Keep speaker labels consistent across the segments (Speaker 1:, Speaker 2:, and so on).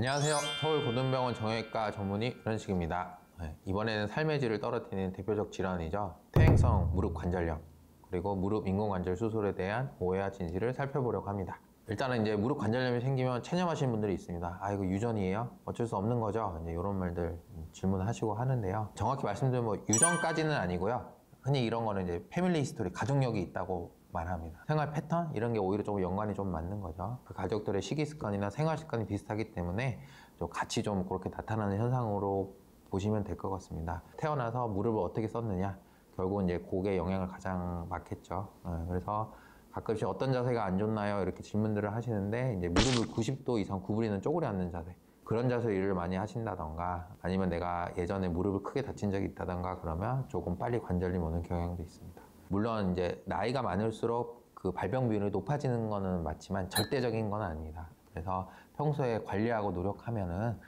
Speaker 1: 안녕하세요. 서울고등병원 정형외과 전문의 런식입니다. 이번에는 삶의 질을 떨어뜨리는 대표적 질환이죠. 퇴행성 무릎 관절염 그리고 무릎 인공관절 수술에 대한 오해와 진실을 살펴보려고 합니다. 일단은 이제 무릎 관절염이 생기면 체념하시는 분들이 있습니다. 아, 이거 유전이에요? 어쩔 수 없는 거죠? 이제 이런 말들 질문을 하시고 하는데요. 정확히 말씀드리면 뭐 유전까지는 아니고요. 흔히 이런 거는 이제 패밀리 히스토리, 가족력이 있다고 말합니다. 생활 패턴 이런 게 오히려 좀 연관이 좀 맞는 거죠. 그 가족들의 식이 습관이나 생활 습관이 비슷하기 때문에 좀 같이 좀 그렇게 나타나는 현상으로 보시면 될 것 같습니다. 태어나서 무릎을 어떻게 썼느냐, 결국은 이제 곡의 영향을 가장 많겠죠. 그래서 가끔씩 어떤 자세가 안 좋나요? 이렇게 질문들을 하시는데, 이제 무릎을 90도 이상 구부리는 쪼그려 앉는 자세, 그런 자세 일을 많이 하신다던가, 아니면 내가 예전에 무릎을 크게 다친 적이 있다던가 그러면 조금 빨리 관절염 오는 경향도 있습니다. 물론 이제 나이가 많을수록 그 발병 비율이 높아지는 거는 맞지만 절대적인 건 아닙니다. 그래서 평소에 관리하고 노력하면은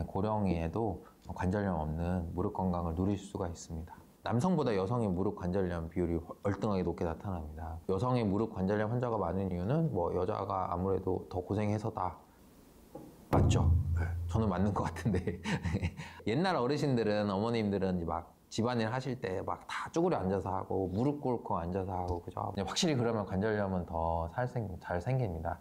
Speaker 1: 고령이에도 관절염 없는 무릎 건강을 누릴 수가 있습니다. 남성보다 여성의 무릎 관절염 비율이 월등하게 높게 나타납니다. 여성의 무릎 관절염 환자가 많은 이유는 뭐 여자가 아무래도 더 고생해서다. 맞죠? 저는 맞는 것 같은데 옛날 어르신들은, 어머님들은 막 집안일 하실 때 막 다 쭈그려 앉아서 하고 무릎 꿇고 앉아서 하고, 그죠? 확실히 그러면 관절염은 더 잘 생깁니다.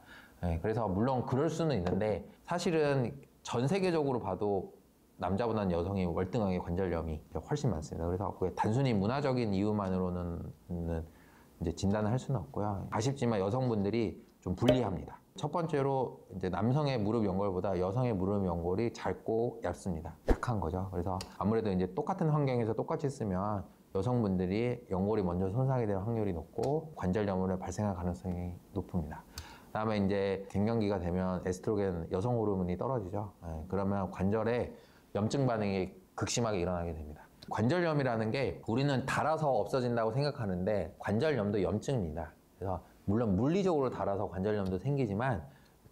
Speaker 1: 그래서 물론 그럴 수는 있는데, 사실은 전 세계적으로 봐도 남자보다는 여성이 월등하게 관절염이 훨씬 많습니다. 그래서 그게 단순히 문화적인 이유만으로는 이제 진단을 할 수는 없고요. 아쉽지만 여성분들이 좀 불리합니다. 첫 번째로 이제 남성의 무릎 연골보다 여성의 무릎 연골이 짧고 얇습니다. 약한 거죠. 그래서 아무래도 이제 똑같은 환경에서 똑같이 쓰면 여성분들이 연골이 먼저 손상이 될 확률이 높고 관절염으로 발생할 가능성이 높습니다. 그다음에 이제 갱년기가 되면 에스트로겐, 여성 호르몬이 떨어지죠. 그러면 관절에 염증 반응이 극심하게 일어나게 됩니다. 관절염이라는 게 우리는 닳아서 없어진다고 생각하는데 관절염도 염증입니다. 그래서 물론 물리적으로 닳아서 관절염도 생기지만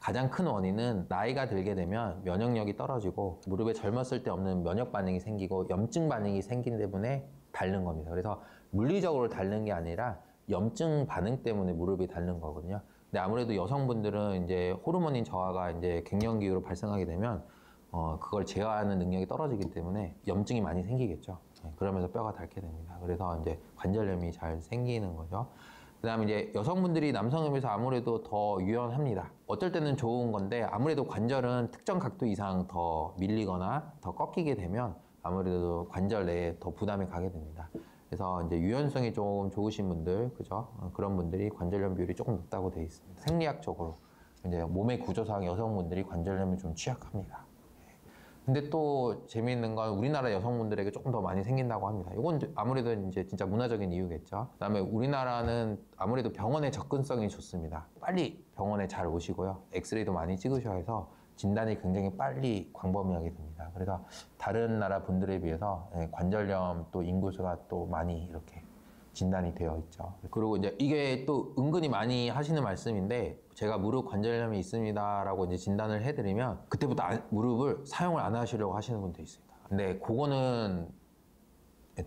Speaker 1: 가장 큰 원인은 나이가 들게 되면 면역력이 떨어지고 무릎에 젊었을 때 없는 면역 반응이 생기고 염증 반응이 생긴 때문에 닳는 겁니다. 그래서 물리적으로 닳는 게 아니라 염증 반응 때문에 무릎이 닳는 거거든요. 근데 아무래도 여성분들은 이제 호르몬인 저하가 이제 갱년기로 발생하게 되면 그걸 제어하는 능력이 떨어지기 때문에 염증이 많이 생기겠죠. 그러면서 뼈가 닳게 됩니다. 그래서 이제 관절염이 잘 생기는 거죠. 그 다음에 이제 여성분들이 남성에 비해서 아무래도 더 유연합니다. 어떨 때는 좋은 건데, 아무래도 관절은 특정 각도 이상 더 밀리거나 더 꺾이게 되면 아무래도 관절 내에 더 부담이 가게 됩니다. 그래서 이제 유연성이 좀 좋으신 분들, 그죠? 그런 분들이 관절염 비율이 조금 높다고 되어 있습니다. 생리학적으로 이제 몸의 구조상 여성분들이 관절염이 좀 취약합니다. 근데 또 재미있는 건 우리나라 여성분들에게 조금 더 많이 생긴다고 합니다. 이건 아무래도 이제 진짜 문화적인 이유겠죠. 그다음에 우리나라는 아무래도 병원의 접근성이 좋습니다. 빨리 병원에 잘 오시고요. 엑스레이도 많이 찍으셔야 해서 진단이 굉장히 빨리 광범위하게 됩니다. 그래서 다른 나라 분들에 비해서 관절염 또 인구수가 또 많이 이렇게 진단이 되어 있죠. 그리고 이제 이게 또 은근히 많이 하시는 말씀인데, 제가 무릎 관절염이 있습니다라고 이제 진단을 해드리면 그때부터 무릎을 사용을 안 하시려고 하시는 분도 있습니다. 근데 그거는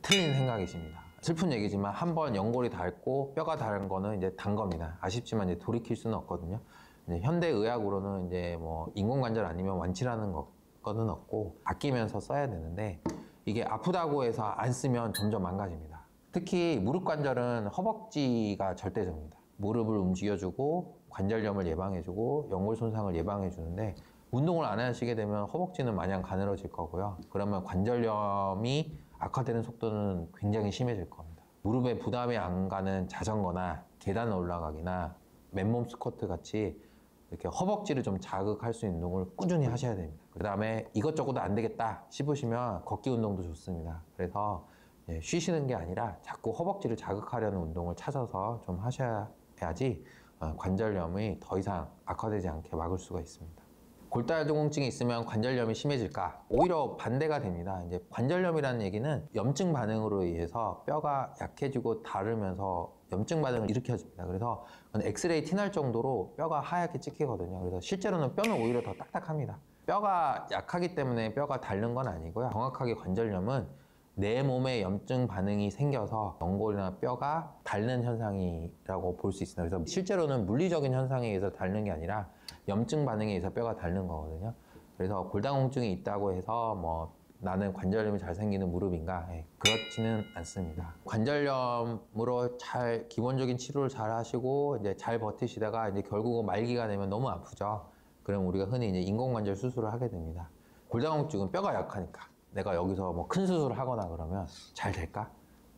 Speaker 1: 틀린 생각이십니다. 슬픈 얘기지만 한번 연골이 닳고 뼈가 닳은 거는 이제 단 겁니다. 아쉽지만 이제 돌이킬 수는 없거든요. 이제 현대 의학으로는 이제 뭐 인공관절 아니면 완치라는 거는 없고 아끼면서 써야 되는데, 이게 아프다고 해서 안 쓰면 점점 망가집니다. 특히 무릎 관절은 허벅지가 절대적입니다. 무릎을 움직여주고 관절염을 예방해주고 연골 손상을 예방해주는데, 운동을 안 하시게 되면 허벅지는 마냥 가늘어질 거고요. 그러면 관절염이 악화되는 속도는 굉장히 심해질 겁니다. 무릎에 부담이 안 가는 자전거나 계단 올라가기나 맨몸 스쿼트 같이 이렇게 허벅지를 좀 자극할 수 있는 운동을 꾸준히 하셔야 됩니다. 그 다음에 이것저것 안 되겠다 싶으시면 걷기 운동도 좋습니다. 그래서 쉬시는 게 아니라 자꾸 허벅지를 자극하려는 운동을 찾아서 좀 하셔야지 관절염이 더 이상 악화되지 않게 막을 수가 있습니다. 골다공증이 있으면 관절염이 심해질까? 오히려 반대가 됩니다. 이제 관절염이라는 얘기는 염증 반응으로 의해서 뼈가 약해지고 닳으면서 염증 반응을 일으켜줍니다. 그래서 엑스레이 티날 정도로 뼈가 하얗게 찍히거든요. 그래서 실제로는 뼈는 오히려 더 딱딱합니다. 뼈가 약하기 때문에 뼈가 닳는 건 아니고요. 정확하게 관절염은 내 몸에 염증 반응이 생겨서 연골이나 뼈가 닳는 현상이라고 볼 수 있습니다. 그래서 실제로는 물리적인 현상에 의해서 닳는 게 아니라 염증 반응에 의해서 뼈가 닳는 거거든요. 그래서 골다공증이 있다고 해서 뭐 나는 관절염이 잘 생기는 무릎인가? 그렇지는 않습니다. 관절염으로 잘 기본적인 치료를 잘 하시고 이제 잘 버티시다가 이제 결국은 말기가 되면 너무 아프죠. 그럼 우리가 흔히 이제 인공관절 수술을 하게 됩니다. 골다공증은 뼈가 약하니까 내가 여기서 뭐 큰 수술을 하거나 그러면 잘 될까?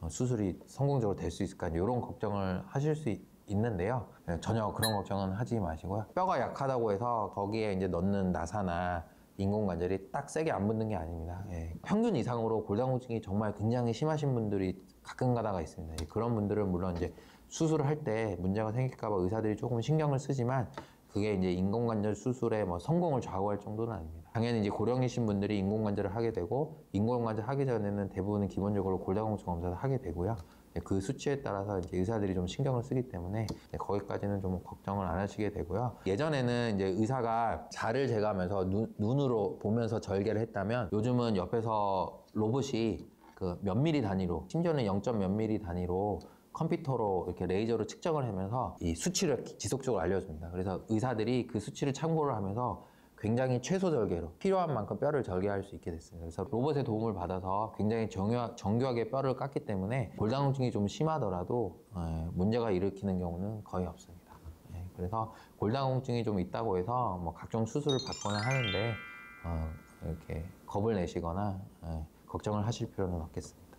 Speaker 1: 수술이 성공적으로 될 수 있을까? 이런 걱정을 하실 수 있는데요. 전혀 그런 걱정은 하지 마시고요. 뼈가 약하다고 해서 거기에 이제 넣는 나사나 인공관절이 딱 세게 안 붙는 게 아닙니다. 평균 이상으로 골다공증이 정말 굉장히 심하신 분들이 가끔 가다가 있습니다. 그런 분들은 물론 이제 수술을 할 때 문제가 생길까 봐 의사들이 조금 신경을 쓰지만 그게 이제 인공관절 수술의 뭐 성공을 좌우할 정도는 아닙니다. 당연히 이제 고령이신 분들이 인공관절을 하게 되고 인공관절 하기 전에는 대부분은 기본적으로 골다공증 검사를 하게 되고요. 그 수치에 따라서 이제 의사들이 좀 신경을 쓰기 때문에 거기까지는 좀 걱정을 안 하시게 되고요. 예전에는 이제 의사가 자를 재가면서 눈으로 보면서 절개를 했다면 요즘은 옆에서 로봇이 그 몇 미리 단위로 심지어는 0. 몇 미리 단위로 컴퓨터로 이렇게 레이저로 측정을 하면서 이 수치를 지속적으로 알려줍니다. 그래서 의사들이 그 수치를 참고를 하면서 굉장히 최소 절개로 필요한 만큼 뼈를 절개할 수 있게 됐습니다. 그래서 로봇의 도움을 받아서 굉장히 정교하게 뼈를 깠기 때문에 골다공증이 좀 심하더라도 문제가 일으키는 경우는 거의 없습니다. 그래서 골다공증이 좀 있다고 해서 뭐 각종 수술을 받거나 하는데 이렇게 겁을 내시거나 걱정을 하실 필요는 없겠습니다.